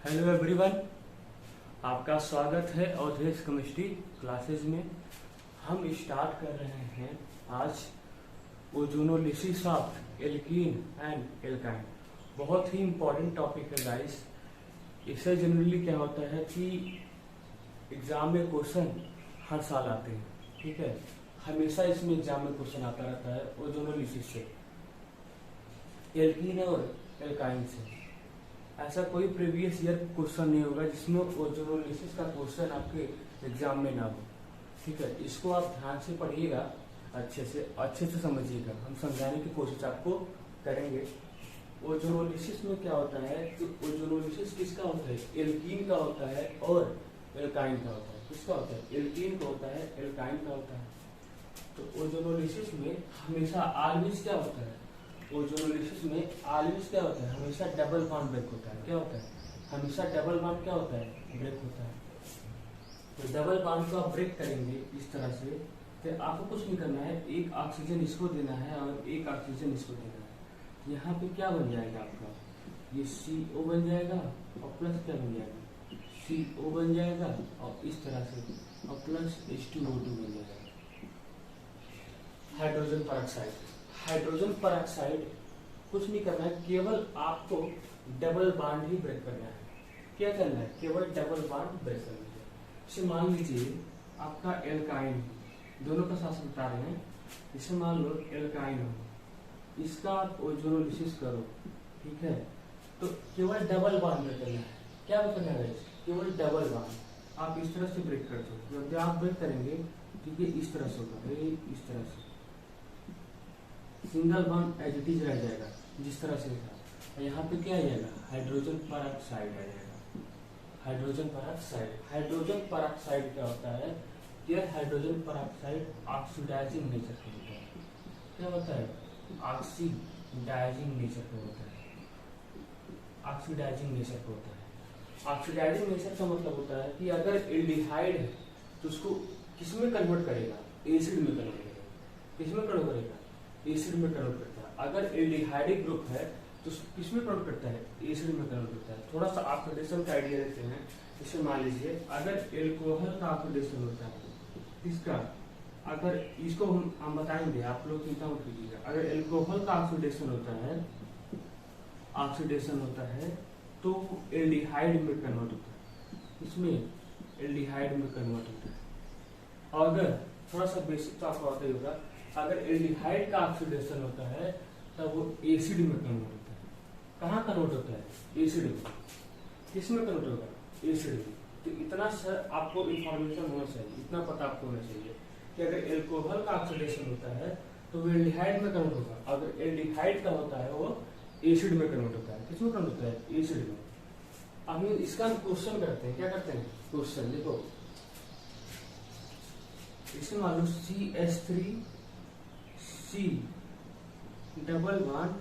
Hello everyone, आपका स्वागत है अवधेश केमिस्ट्री क्लासेस में। हम स्टार्ट कर रहे हैं आज ozonolysis of alkene and alkyne. बहुत ही इम्पोर्टेंट टॉपिक है गाइस। इससे जनरली क्या होता है कि एग्जाम में क्वेश्चन हर साल आते हैं, ठीक है। हमेशा इसमें एग्जाम में क्वेश्चन आता रहता है ओजोनोलिसिस से, एल्कीन और एल्काइन से। ऐसा कोई प्रीवियस ईयर क्वेश्चन नहीं होगा जिसमें ओजोनोलिसिस का क्वेश्चन आपके एग्जाम में ना हो, ठीक है। इसको आप ध्यान से पढ़िएगा, अच्छे से समझिएगा। हम समझाने की कोशिश आपको करेंगे। ओजोनोलिसिस में क्या होता है कि ओजोनोलिसिस किसका होता है? एल्कीन का होता है और एल्काइन का होता है। किसका होता है? एल्कीन का होता है, एल्काइन का होता है। तो ओजोनोलिसिस में हमेशा ऑलवेज क्या होता है? ओजोनोलिसिस में ऑलवेज क्या होता है? हमेशा डबल बॉन्ड ब्रेक होता है। क्या होता है? हमेशा डबल बॉन्ड क्या होता है? ब्रेक होता है। तो डबल बॉन्ड को आप ब्रेक करेंगे इस तरह से, तो आपको कुछ नहीं करना है, एक ऑक्सीजन इसको देना है और एक ऑक्सीजन इसको देना है। यहाँ पे क्या बन जाएगा आपका? ये CO बन जाएगा और प्लस क्या बन जाएगा? CO बन जाएगा और इस तरह से और प्लस H2O2 बन जाएगा। हाइड्रोजन पेरोक्साइड कुछ नहीं करना है, केवल आपको डबल बॉन्ड ही ब्रेक करना है। क्या करना है? केवल डबल बॉन्ड ब्रेक करना है। इसे मान लीजिए आपका एल्काइन, दोनों का साथ बता रहे हैं। इसे मान लो एल्काइन हो, इसका आप ओजोनोलिसिस करो, ठीक है। तो केवल डबल बॉन्ड ब्रेक करना है। क्या करना है? केवल डबल बॉन्ड आप इस तरह से ब्रेक कर दो। जब आप ब्रेक करेंगे ठीक है, इस तरह से होगा, इस तरह से single bond as it is रह जाएगा जिस तरह से था। और यहाँ पे क्या आ जाएगा? हाइड्रोजन पेरोक्साइड आ जाएगा। हाइड्रोजन पेरोक्साइड क्या होता है? यह हाइड्रोजन पेरोक्साइड ऑक्सीडाइजिंग नेचर का होता है। क्या होता है? ऑक्सीडाइजिंग नेचर का होता है। ऑक्सीडाइजिंग नेचर का होता है। ऑक्सीडाइजिंग नेचर का मतलब होता है कि अगर एल्डिहाइड है तो उसको किसमें कन्वर्ट करेगा? एसिड में कन्वर्ट करेगा। किसमें कन्वर्ट करेगा? एसिड में कन्वर्ट करता है। अगर एल्डिहाइडिक ग्रुप है तो किसमें कन्वर्ट करता है? एसिड में कन्वर्ट करता है। थोड़ा सा ऑक्सीडेशन का आइडिया देते हैं। इसे मान लीजिए अगर एल्कोहल का ऑक्सीडेशन होता है, इसका अगर इसको हम बताएंगे, आप लोग चिंता मत कीजिएगा। अगर एल्कोहल का ऑक्सीडेशन होता है तो एल्डिहाइड में कन्वर्ट होता है। इसमें एल्डिहाइड में कन्वर्ट होता है। अगर थोड़ा सा बेसिक तो आपको आता ही होगा, अगर एल्डिहाइड का ऑक्सीडेशन होता है तब वो एसिड में कन्वर्ट होता है। कहाँ कन्वर्ट होता है? एसिड में। किसमें कन्वर्ट होगा? एसिड में। तो इतना सर आपको इंफॉर्मेशन होना चाहिए, इतना पता आपको होना चाहिए कि अगर एल्कोहल का ऑक्सीडेशन होता है तो वो एल्डिहाइड में कन्वर्ट होगा। अगर एल्डिहाइड का होता है वो एसिड में कन्वर्ट होता है। किसमें कन्वर्ट होता है? एसिड में। अब इसका क्वेश्चन करते हैं। क्या करते हैं? क्वेश्चन देखो, इसे मान लो CH3 C डबल बॉन्ड,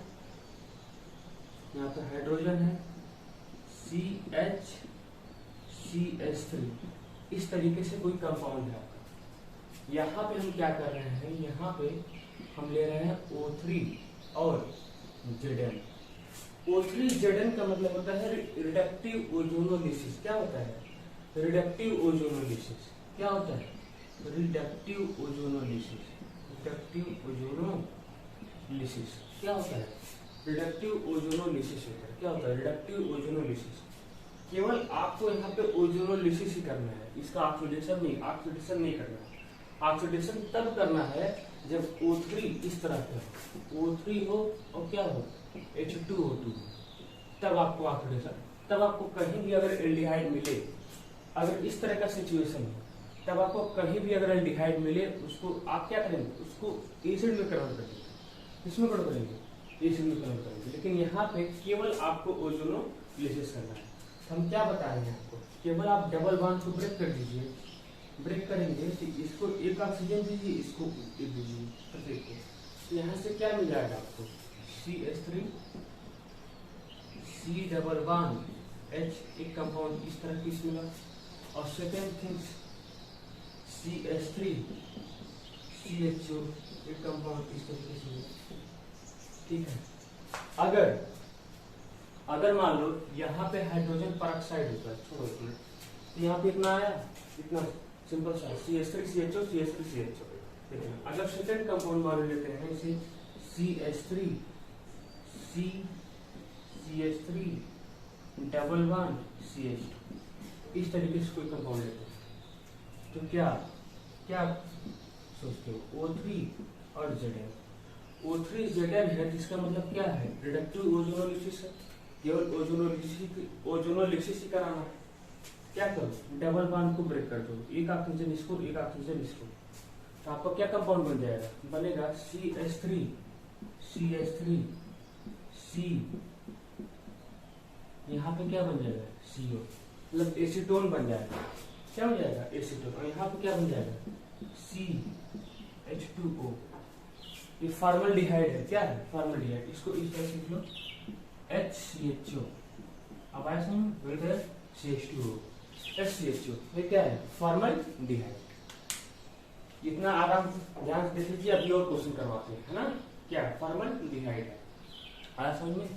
यहाँ पे हाइड्रोजन है, CH CH3, इस तरीके से कोई कंपाउंड है आपका। यहाँ पे हम क्या कर रहे हैं? यहाँ पे हम ले रहे हैं O3 और Zn। O3 Zn का मतलब होता है रिडक्टिव ओजोनोलिसिस। क्या होता है? Reductive ozonolysis. क्या होता है? Reductive ozonolysis. क्या होता है? रिडक्टिव ओजोनोलिसिस होता है। क्या होता है? Reductive ozonolysis. केवल आपको यहाँ पे ओजोनोलिसिस ही करना है, इसका ऑक्सीडेशन नहीं करना है। ऑक्सीडेशन तब करना है जब O3 इस तरह का O3 हो और क्या हो? H2O2, तब आपको ऑक्सीडेशन। तब आपको कहीं भी अगर एल्डिहाइड मिले, अगर इस तरह का सिचुएशन हो, तब आपको कहीं भी अगर एल्डिहाइड मिले उसको आप क्या करेंगे? उसको एसिड में कन्वर्ट करेंगे। किसमें कन्वर्ट करेंगे? एसिड में कन्वर्ट करेंगे। लेकिन यहाँ पे केवल आपको ओजोनोलिसिस करना है। तो हम क्या बता रहे हैं आपको? केवल आप डबल बॉन्ड को ब्रेक कर दीजिए। ब्रेक करेंगे तो इसको एक ऑक्सीजन दीजिए, इसको एक दीजिए, प्रत्येक को। तो यहाँ से क्या मिल जाएगा आपको? CH3 C double bond H, एक कंपाउंड इस तरह की मिला। और सेकेंड थिंग्स CH3 CHO, एक कंपाउंड इस तरीके से मिला, ठीक है। अगर अगर मान लो यहाँ पे हाइड्रोजन पेरोक्साइड होता है, छोड़ो एक मिनट, तो यहाँ पे इतना आया, इतना सिंपल सा CH3CHO CH3CHO। देखिए अगर सेकंड कंपाउंड वाले लेते हैं इसे CH3 CH3 double bond CH2, इस तरीके से कोई कंपाउंड लेते हैं तो क्या क्या सोचते हो, O3 और Zn। O3 Zn है जिसका मतलब क्या है, रिडक्टिव ओजोनोलिसिस है, केवल ओजोनोलिसिस ही कराना है। क्या करो, डबल बॉन्ड को ब्रेक कर दो, एक ऑक्सीजन इसको एक ऑक्सीजन इसको, तो आपका क्या कंपाउंड बन जाएगा, बनेगा CH3 C, यहाँ पे क्या बन जाएगा CO, मतलब एसीटोन बन जाएगा। क्या बन जाएगा, एसीटोन। और यहाँ पे क्या बन जाएगा CH2O, ये फॉर्मल्डिहाइड है। क्या है फॉर्मल्डिहाइड, इसको इस तरह से लिख लो HCHO। अब आया समझ, इधर CH2O HCHO, ये क्या है फॉर्मल्डिहाइड। इतना आराम ध्यान से देखिए, अभी और क्वेश्चन करवाते हैं, है ना। क्या फॉर्मल्डिहाइड है, आया समझ में।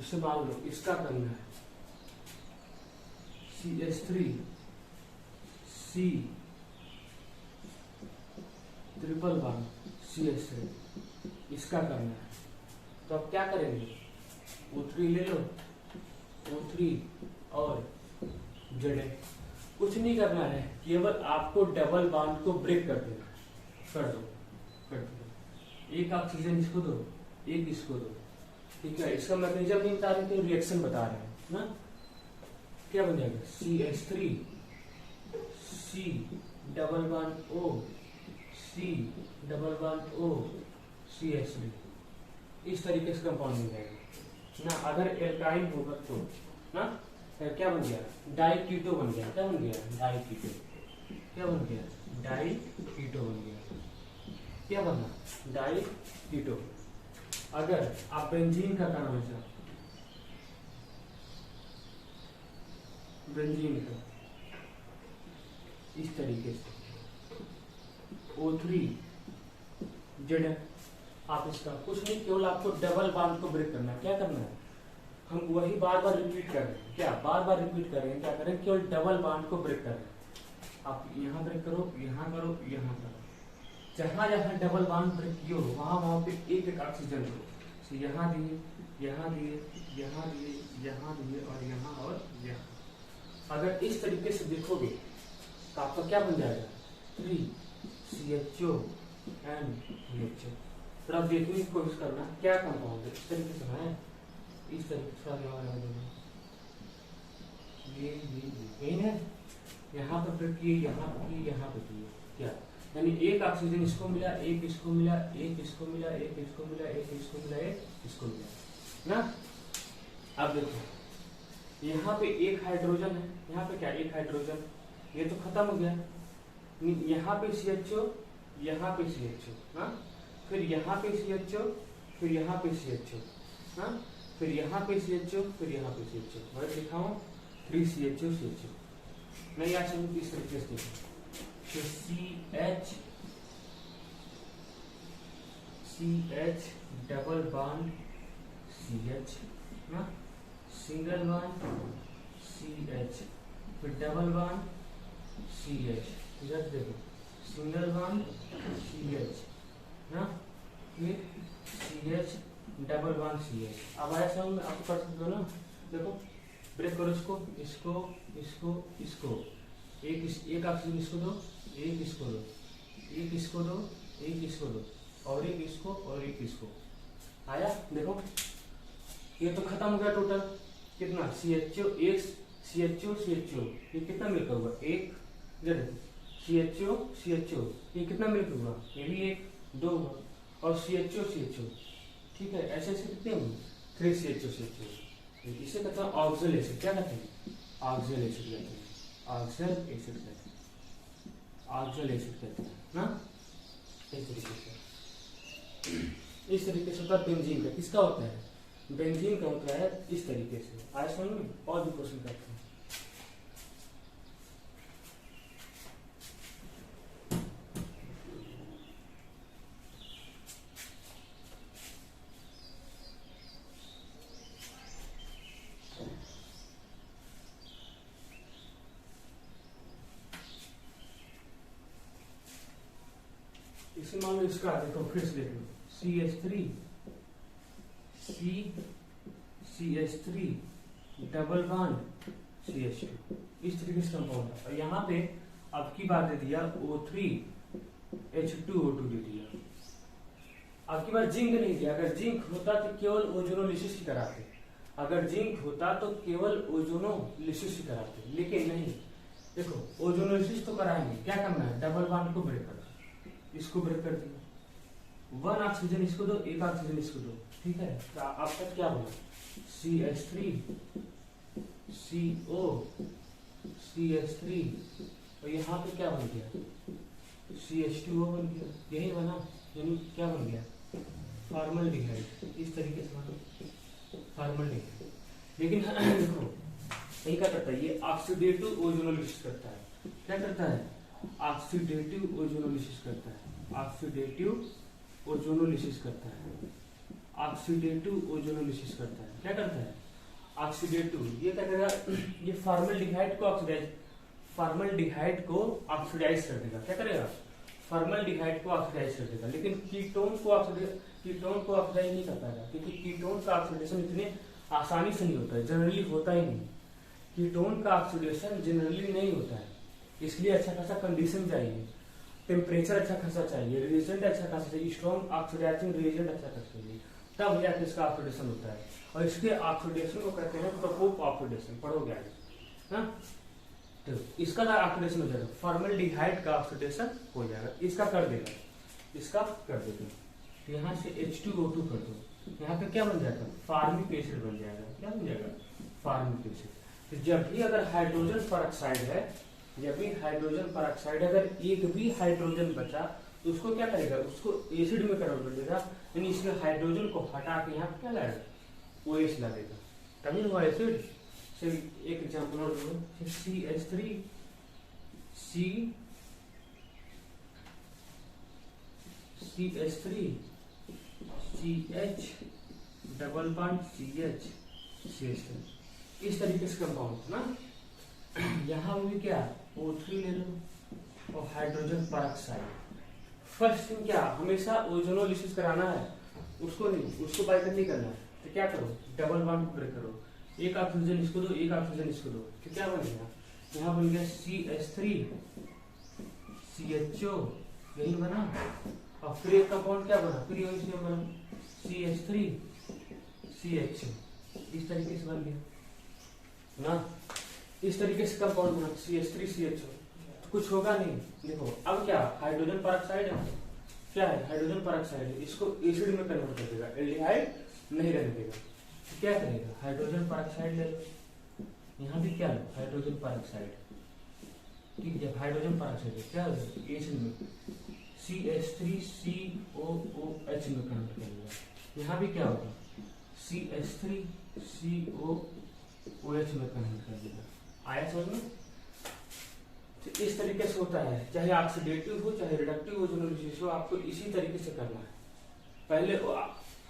इसे मान लो इसका करना है CH3 C triple bond CH3, इसका करना है। तो अब क्या करेंगे, O3 ले लो, O3 और Zn, कुछ नहीं करना है, केवल आपको डबल बॉन्ड को ब्रेक कर देना, कर दो। एक ऑक्सीजन इसको दो, एक इसको दो, ठीक है। इसका मैकेनिज्म नहीं बता रहे थे, रिएक्शन बता रहे हैं ना। क्या बन जाएगा CH3 C double bond O C double bond O CH3, इस तरीके से कंपाउंड बन जाएगा ना। अगर एल्काइन होगा तो ना, क्या बन गया, डाईकीटो बन गया। क्या बन गया, डाईकीटो। क्या बन गया, डाईकीटो बन गया। क्या बना, डाईकीटो। अगर आप बेंजीन का करना चाहते, बेंजीन का इस तरीके से O3 Zn, आप इसका कुछ नहीं, केवल आपको डबल बॉन्ड को ब्रेक करना है। क्या करना है, हम वही बार बार रिपीट कर रहे हैं, क्या बार बार रिपीट कर रहे हैं, क्या करें, केवल डबल बॉन्ड को ब्रेक कर रहे हैं। आप यहाँ ब्रेक करो, यहाँ करो, यहाँ करो, जहां जहां डबल बॉन्ड ब्रेक किए हो वहां पे एक एक ऑक्सीजन दो। तो यहाँ दिए, यहाँ दिए, यहाँ दिए, यहाँ दिए, और यहाँ। अगर इस तरीके से देखोगे तो आपका क्या बन जाएगा, 3CHO and CHO। तो आप देखने की कोशिश करना क्या कंपाउंड है, इस तरीके से है, इस तरीके से ये है, यहाँ पर ब्रेक किए, यहाँ पर किए, यहाँ पर किए, क्या यानी एक ऑक्सीजन इसको मिला, एक इसको मिला, एक इसको मिला, एक इसको मिला, एक इसको मिला, एक इसको मिला ना। अब देखो यहाँ पे एक हाइड्रोजन है, यहाँ पे क्या एक हाइड्रोजन, ये तो खत्म हो गया। यहाँ पे CHO, यहाँ पे CHO ना, फिर यहाँ पे CHO, फिर यहाँ पे CHO ना, फिर यहाँ पे CHO, फिर यहाँ पे CHO। मैं दिखाऊं 3CHO CHO नहीं, आज हम इस तरीके से देखो, CH डबल बॉन्ड CH ना, सिंगल बॉन्ड CH, फिर डबल बॉन्ड CH, इधर देखो सिंगल बॉन्ड CH ना, फिर CH डबल बॉन्ड CH। अब आया समझ में, आपको कर सकते हो ना। देखो ब्रेक करो इसको, इसको, इसको, इसको, एक ऑक्सीजन इसको दो, एक इसको दो, एक इसको दो, एक इसको दो, और एक इसको, और एक इसको। आया देखो, ये तो खत्म हो गया टोटल। कितना CHO, एक CHO CHO, ये कितना मिलकर हुआ, एक CHO CHO, ये कितना मिलकर हुआ, ये भी एक, दो, और CHO CHO, ठीक है। ऐसे ऐसे कितने हुए, 3CHO CHO। इसे कहते हैं ऑक्सैल एसिड। क्या कहते हैं, ऑक्सैल एसिड कहते हैं। ऑक्सल एसिड कहते हैं, ऑक्सल एसिड कहते हैं ना। इस तरीके से होता है बेंजीन का। किसका होता है? बेंजीन का होता है इस तरीके से। आज समझ में और भी क्वेश्चन करते हैं। इसे मान लो इसका देखो, फिर से देख लो, CH3 डबल बॉन्ड CH2, इस तरीके से कंपाउंड है। और यहाँ पे अब की बात दे दिया O3H2O2 दे दिया। अब की बार जिंक नहीं दिया। अगर जिंक होता तो केवल ओजोनोलिसिस ही कराते, अगर जिंक होता तो केवल ओजोनोलिसिस ही कराते, लेकिन नहीं। देखो ओजोनोलिसिस तो कराएंगे, क्या करना है? डबल बॉन्ड को ब्रेक करना, इसको ब्रेक कर दिया, 1 ऑक्सीजन इसको दो, 1 ऑक्सीजन इसको दो, ठीक है। तो अब तक क्या होगा? CH3CO CH3 और यहाँ पे क्या बन गया? CH2O बन गया। यही बना, यानी क्या बन गया? फॉर्मल्डिहाइड। इस तरीके से बना फॉर्मल्डिहाइड। लेकिन देखो ये क्या करता है? ये ऑक्सीडेटिव ओजोनोलिसिस करता है। क्या करता है? ऑक्सीडेटिव ओजोनोलिसिस करता है। ऑक्सीडेटिव ओजोनोलिसिस करता है। ऑक्सीडेटिव ओजोनोलिसिस करता है। क्या करता है? ऑक्सीडेटिव। ये क्या करेगा? ये फॉर्मल्डिहाइड को ऑक्सीडाइज कर देगा। क्या करेगा? फॉर्मल्डिहाइड को ऑक्सीडाइज कर देगा। लेकिन कीटोन को ऑक्सीडाइज नहीं कर पाएगा, क्योंकि कीटोन का ऑक्सीडेशन इतने आसानी से नहीं होता है, जनरली होता ही नहीं। कीटोन का ऑक्सीडेशन जनरली नहीं होता है, इसलिए अच्छा खासा कंडीशन चाहिए, टेम्परेचर अच्छा खासा चाहिए, रिएजेंट अच्छा खासा चाहिए, स्ट्रॉन्ग ऑक्सीडाइजिंग रिएजेंट अच्छा खासा चाहिए, तब जाके इसका ऑक्सीडेशन होता है। और इसके ऑक्सीडेशन को कहते हैं प्रकोप ऑक्सीडेशन। पढ़ोगे आगे ना। तो इसका ऑक्सीडेशन हो जाएगा, फॉर्मल्डिहाइड का ऑक्सीडेशन हो जाएगा। इसका कर देगा। तो यहाँ से H2O2 कर दो, यहाँ पे क्या बन जाएगा? फार्मिक एसिड बन जाएगा। क्या बन जाएगा? Formic acid. तो जब भी अगर हाइड्रोजन पेरोक्साइड है, अगर एक भी हाइड्रोजन बचा तो उसको क्या करेगा? उसको एसिड में कन्वर्ट कर देगा, यानी इसके हाइड्रोजन को हटा के यहाँ क्या लाएगा? OH ला देगा, तभी हुआ एसिड। एक एग्जाम्पल और दो, CH3CH डबल बॉन्ड CH इस तरीके से कंपाउंड ना। यहाँ भी क्या? O3 ले लो और हाइड्रोजन पेरोक्साइड। फर्स्ट थिंग क्या? हमेशा ओजोनोलिसिस कराना है, उसको बाइकआउट नहीं करना है। तो क्या करो? डबल बॉन्ड को ब्रेक करो, 1 ऑक्सीजन इसको दो, 1 ऑक्सीजन इसको दो। तो क्या बन गया? यहाँ बन गया CH3CHO, यही बना। और फिर एक कंपाउंड क्या बना? फिर यही सेम बना, CH3CHO। इस तरीके से बन गया ना। इस तरीके से कंपाउंड बना CH3CHO। कुछ होगा नहीं। देखो अब क्या? हाइड्रोजन पेरोक्साइड है। क्या है? हाइड्रोजन पेरोक्साइड है, इसको एसिड में कन्वर्ट कर देगा, एल्डिहाइड नहीं रहने देगा। तो क्या करेगा? हाइड्रोजन पेरोक्साइड ले लो, यहाँ भी क्या लो? Hydrogen peroxide. ठीक है, हाइड्रोजन पेरोक्साइड क्या होगा? एसिड में CH3COOH में कन्वर्ट कर देगा। यहाँ भी क्या होगा? CH3COOH में कन्वर्ट कर देगा। आया समझ में? तो इस तरीके से होता है, चाहे ऑक्सीडेटिव हो चाहे रिडक्टिव ओजोनोलिसिस हो, आपको इसी तरीके से करना है। पहले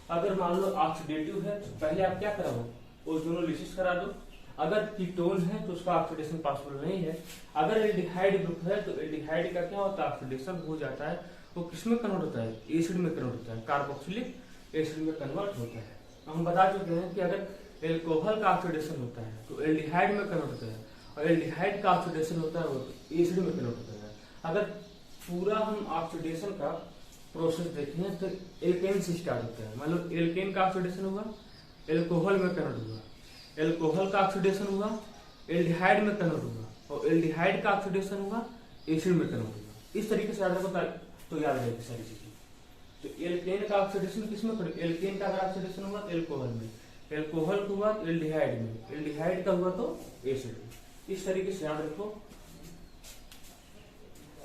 अगर मान लो ऑक्सीडेटिव है तो पहले आप क्या कराओ? ओजोनोलिसिस करा दो। अगर कीटोन है तो उसका ऑक्सीडेशन पॉसिबल नहीं है। अगर एल्डिहाइड ग्रुप है तो एल्डिहाइड का क्या होता है? ऑक्सीडेशन हो जाता है। वो किसमें कन्वर्ट होता है? एसिड में कन्वर्ट होता है, कार्बोक्सिलिक एसिड में कन्वर्ट होता है। हम बता चुके हैं कि अगर एल्कोहल का ऑक्सीडेशन होता है तो एल्डिहाइड में कन्वर्ट होता है, और एल्डिहाइड का ऑक्सीडेशन होता है वो तो एसिड में कन्वर्ट होता है। अगर पूरा हम ऑक्सीडेशन का प्रोसेस देखें तो एल्केन से स्टार्ट होता है। मान लो एल्केन का ऑक्सीडेशन हुआ, एल्कोहल में कन्वर्ट हुआ, एल्कोहल का ऑक्सीडेशन हुआ, एल्डिहाइड में कन्वर्ट हुआ, और एल्डिहाइड का ऑक्सीडेशन हुआ, एसिड में कन्वर्ट हुआ। इस तरीके से याद रखो तो याद रहेगी सारी चीजें। तो एल्केन का ऑक्सीडेशन किसमें करें? एल्केन का अगर ऑक्सीडेशन हुआ एल्कोहल में, एल्कोहल का हुआ एल्डिहाइड में, एल्डिहाइड का हुआ तो एसिड में। इस तरीके से याद रखो,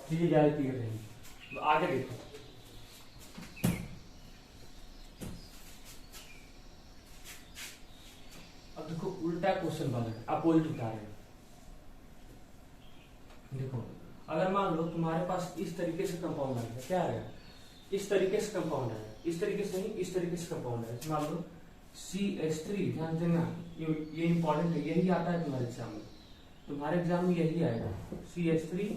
चीजें ज्यादा क्लियर रहेंगी। आगे देखो, अब देखो उल्टा क्वेश्चन वाला है, अपोजिट बता रहे हैं। देखो अगर मान लो तुम्हारे पास इस तरीके से कंपाउंड आएगा, क्या आएगा, इस तरीके से कंपाउंड आएगा, इस तरीके से नहीं, इस तरीके से कंपाउंड आएगा। मान लो CH3, ध्यान देना, ये इंपॉर्टेंट है, यही आता है तुम्हारे एग्जाम में, तुम्हारे एग्जाम में यही आएगा। CH3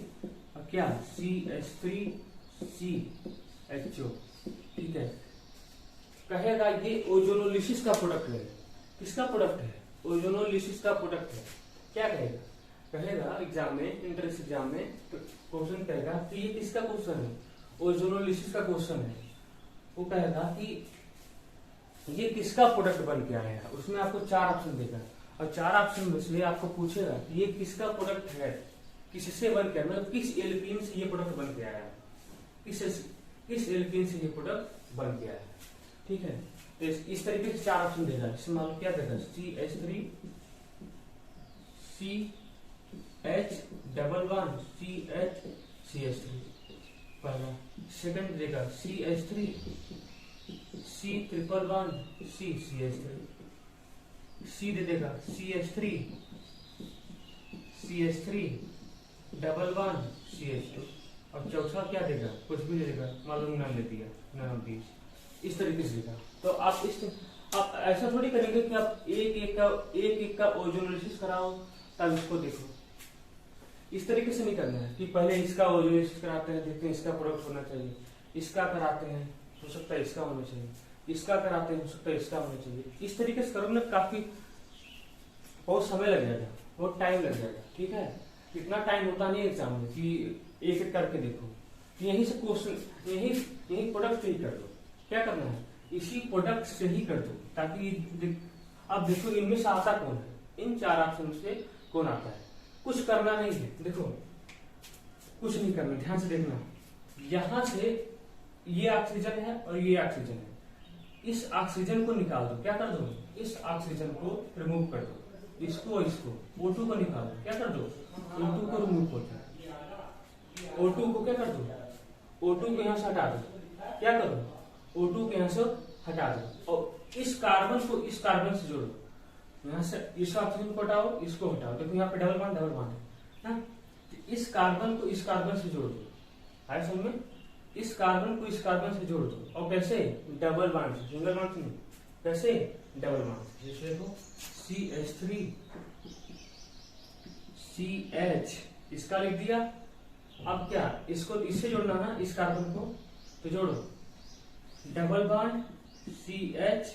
और क्या, CH3CHO, ठीक है। कहेगा ये ओजोनोलिसिस का प्रोडक्ट है। किसका प्रोडक्ट है, ओजोनोलिसिस का प्रोडक्ट है। क्या कहेगा, कहेगा एग्जाम में, एंट्रेंस एग्जाम में क्वेश्चन कहेगा कि ये किसका क्वेश्चन है, ओजोनोलिसिस का क्वेश्चन है। वो कहेगा कि ये किसका प्रोडक्ट बन के आया है, उसमें आपको 4 ऑप्शन देगा, और 4 ऑप्शन में से आपको पूछेगा कि ये किसका प्रोडक्ट है, किससे बन के, मतलब किस एल्कीन से ये प्रोडक्ट बन के आया है, किस एल्कीन से ये प्रोडक्ट बन के आया है, ठीक है। तो इस तरीके से 4 ऑप्शन देगा। इसमें मालूम क्या देगा, CH3 CH11CH3 पहला। सेकंड देगा CH3 C1111CH3, C दे देगा CH31111CH2, और चौथा क्या देगा, कुछ भी दे देगा, मालूम नाम दे दिया, नाम दिया, इस तरीके से देगा। तो आप ऐसा थोड़ी करेंगे कि आप एक का ओजोनोलिसिस कराओ तब इसको देखो, इस तरीके से नहीं करना है कि पहले इसका ओजोनोलिसिस कराते हैं, देखते हैं इसका प्रोडक्ट होना चाहिए, इसका कराते हैं, हो सकता है इसका होना चाहिए, इसका कराते हैं, हो सकता है इसका होना चाहिए। इस तरीके से करोगे ना, काफी बहुत समय लग जाएगा, बहुत टाइम लग जाएगा, ठीक है। इतना टाइम होता नहीं एग्जाम में कि एक एक करके देखो, यहीं से क्वेश्चन, यही प्रोडक्ट से ही कर दो। क्या करना है, इसी प्रोडक्ट से ही कर दो, ताकि अब देखो इनमें से आता कौन है, इन 4 ऑप्शन से कौन आता है। कुछ करना नहीं है, देखो कुछ नहीं करना, ध्यान से देखना। यहां से ये ऑक्सीजन है और ये ऑक्सीजन है, इस ऑक्सीजन को निकाल दो। क्या कर दो, इस ऑक्सीजन को रिमूव कर दो, इसको O2 को निकाल दो। क्या कर दो, O2 को रिमूव कर दो, O2 को क्या कर दो, O2 को यहाँ से हटा दो। क्या करो, O2 को यहाँ से हटा दो, और इस कार्बन को इस कार्बन से जोड़ो। यहाँ से इस ऑक्सीजन को हटाओ, इसको हटाओ, देखो यहाँ पे डबल बॉन्ड है ना। इस कार्बन को इस कार्बन से जोड़ दो, है समझ में, इस कार्बन को इस कार्बन से जोड़ दो। और कैसे, डबल बॉन्ड से, सिंगल बॉन्ड से नहीं, कैसे, डबल बॉन्ड से। जैसे देखो CH3CH, इसका लिख दिया। अब क्या, इसको इससे जोड़ना ना, इस कार्बन को, तो जोड़ो, डबल बॉन्ड CH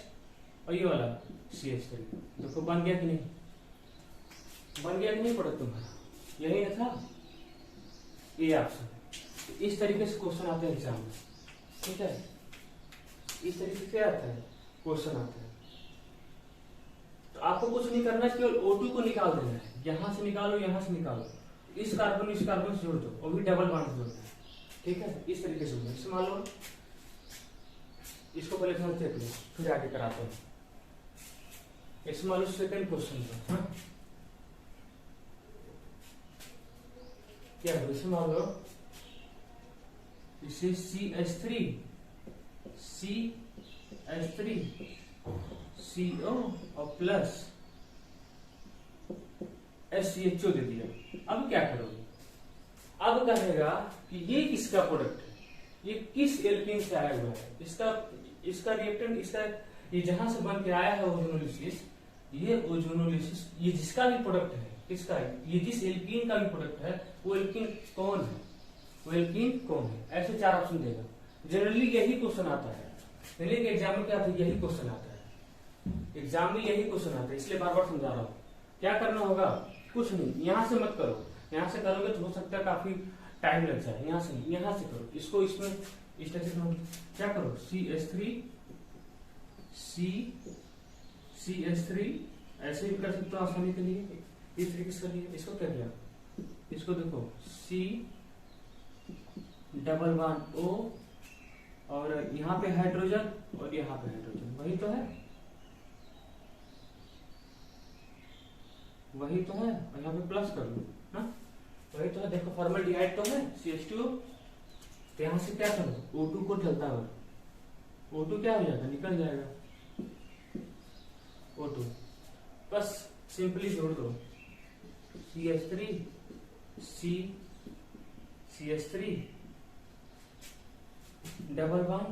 और ये वाला CH3। देखो बन गया कि नहीं, बन गया कि नहीं प्रोडक्ट तुम्हारा, यही ना था, ये ऑप्शन। इस तरीके से क्वेश्चन आते हैं एग्जाम में, ठीक है। इस तरीके से आता है क्वेश्चन आता है। तो आपको कुछ नहीं करना, केवल O2 को निकाल देना है, यहां से निकालो, यहां से निकालो, इस कार्बन से जोड़ दो, और भी डबल बॉन्ड जोड़ना है, ठीक है। इस तरीके से इससे मान लो, इसको पहले ध्यान से देख लो, फिर आगे कराते हैं। इसमें मान लो सेकंड क्वेश्चन का, क्या है, इसमें मान लो इसे CH3 CO और प्लस SCHO दे दिया। अब क्या करोगे, अब कहेगा कि ये किसका प्रोडक्ट है, ये किस एल्कीन से आया हुआ है, इसका रिएक्टेंट, इसका ये जहां से बन के आया है ओजोनोलिसिस, ये ओजोनोलिसिस, ये जिसका भी प्रोडक्ट है, किसका है, ये जिस एल्कीन का भी प्रोडक्ट है, वो एल्कीन कौन है, वो एल्कीन कौन है। ऐसे 4 ऑप्शन देगा। जनरली यही क्वेश्चन आता है, दिल्ली के एग्जाम में क्या आता है, यही क्वेश्चन आता है, एग्जाम में यही क्वेश्चन आता है, इसलिए बार बार समझा रहा हूँ। क्या करना होगा, कुछ नहीं, यहां से मत करो, यहां से करोगे तो हो सकता है काफी टाइम लग जाए, यहां से नहीं, यहां से करो, इसको इसमें इस तरह से क्या करो, CH3 ऐसे भी कर सकते हो आसानी के लिए, इस तरीके से करिए। इसको क्या किया, इसको देखो C डबल बॉन्ड O, और यहाँ पे हाइड्रोजन और यहाँ पे हाइड्रोजन, वही तो है, वही तो है, और यहाँ पे प्लस कर लो ना, वही तो है। देखो फॉर्मल्डिहाइड तो है CH2, तो यहाँ से क्या करो O2 को चलता है, O2 क्या हो जाएगा, निकल जाएगा O2, बस सिंपली जोड़ दो CH3 CH3 double bond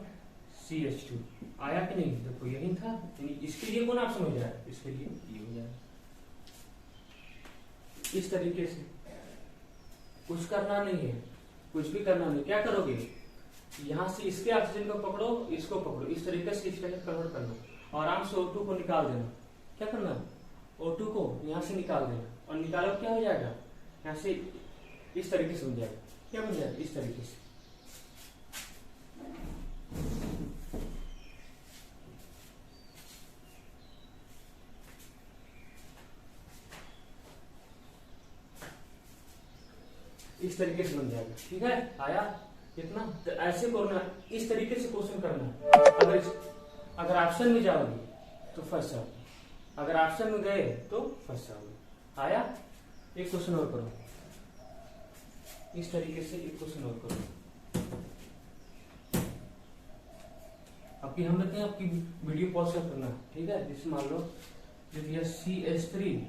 CH2 आया कि नहीं, देखो यही था। इसके लिए कौन ऑप्शन हो जाए, इसके लिए ये हो जाए। इस तरीके से कुछ करना नहीं है, कुछ भी करना नहीं, क्या करोगे यहाँ से इसके ऑक्सीजन को पकड़ो, इसको पकड़ो, इस तरीके से इसका कन्वर्ट कर लो, और आराम से O2 को निकाल देना। क्या करना, O2 को यहाँ से निकाल देना, और निकालो क्या हो जाएगा, यहाँ से इस तरीके से बन जाएगा। क्या बन जाएगा, इस तरीके से। इस तरीके से बन जाएगा, ठीक है। आया कितना, तो ऐसे करना, इस तरीके से क्वेश्चन करना। अगर ऑप्शन में जाओगे तो फंस जाओगे, अगर ऑप्शन में गए तो फंस जाओगे। आया, एक क्वेश्चन और करो, इस तरीके से एक क्वेश्चन और करो। आपकी हम देखते हैं, आपकी वीडियो पॉज करना, ठीक है। जैसे मान लो जो दिया CH3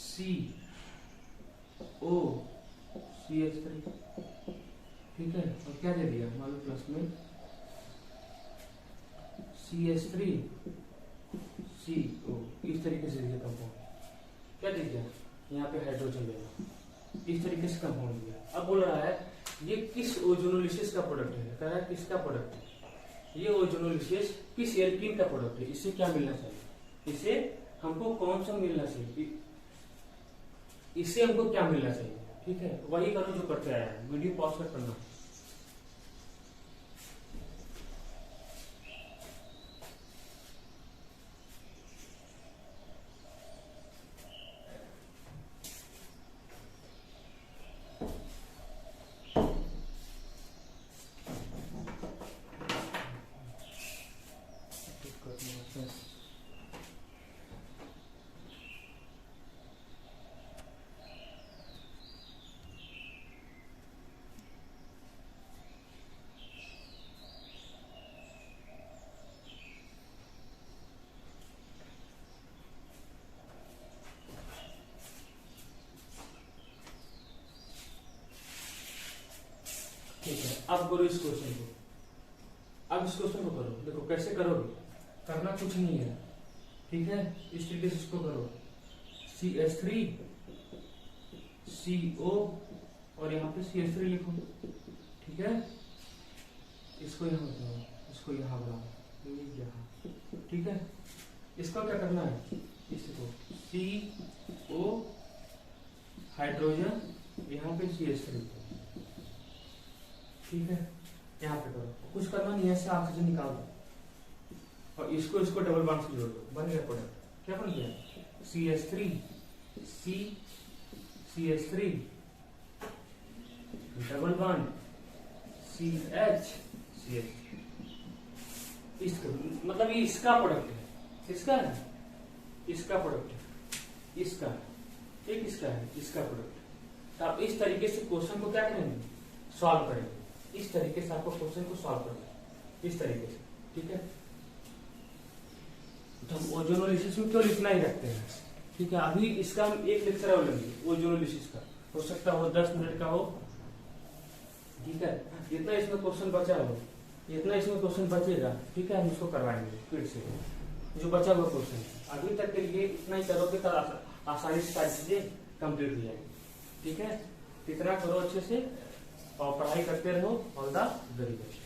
CO CH3, ठीक है, और क्या दे दिया, मान लो प्लस में CH3 CO, इस तरीके से दिया कंपाउंड। क्या दे दिया, यहाँ पे हाइड्रोजन लेना, इस तरीके से कंपाउंड दिया। अब बोल रहा है ये किस ओजोनोलिसिस का प्रोडक्ट है, कह रहा है किसका प्रोडक्ट है, ये ओजोनोलिसिस किस एल्कीन का प्रोडक्ट है, इससे क्या मिलना चाहिए, इससे हमको कौन सा मिलना चाहिए, इससे हमको क्या मिलना चाहिए, ठीक है। वही करो जो करते आया है, वीडियो पॉज कर करना। ठीक है, अब करो इस क्वेश्चन को, अब इस क्वेश्चन को करो। देखो कैसे करोगे, करना कुछ नहीं है, ठीक है। इस तरीके से इसको करो, CH3 CO और यहाँ पे CH3 लिखो, ठीक है। इसको यहाँ बनाओ, इसको यहाँ बनाओ, यहाँ, ठीक है। इसका क्या करना है, इसको CO हाइड्रोजन, यहाँ पे CH3, ठीक है। यहाँ पे करो, कुछ करना नहीं है, ऐसे ऑक्सीजन निकाल दो, और इसको डबल बॉन्ड से जोड़ दो, बन गया प्रोडक्ट। क्या बन गया, CH3 CH3 double bond CH मतलब ये इसका प्रोडक्ट है, इसका है, इसका प्रोडक्ट है, इसका एक इसका है, इसका प्रोडक्ट। तो आप इस तरीके से क्वेश्चन को क्या करेंगे, सॉल्व करेंगे। इस तरीके से आपको क्वेश्चन को सॉल्व करना है, इस तरीके से, ठीक है। तो हम ओजोनोलिसिस में क्यों लिखना ही रखते हैं, ठीक है। अभी इसका हम एक लेक्चर और लेंगे ओजोनोलिसिस का, हो सकता हो 10 मिनट का हो, ठीक है। जितना इसमें क्वेश्चन बचा हो, इतना इसमें क्वेश्चन बचेगा, ठीक है, हम इसको करवाएंगे फिर से जो बचा हुआ क्वेश्चन। अभी तक के लिए इतना ही करोगे तो आसानी से सारी चीजें कंप्लीट हो जाएगी, ठीक है। इतना करो अच्छे से और पढ़ाई करते रहो। All the very best.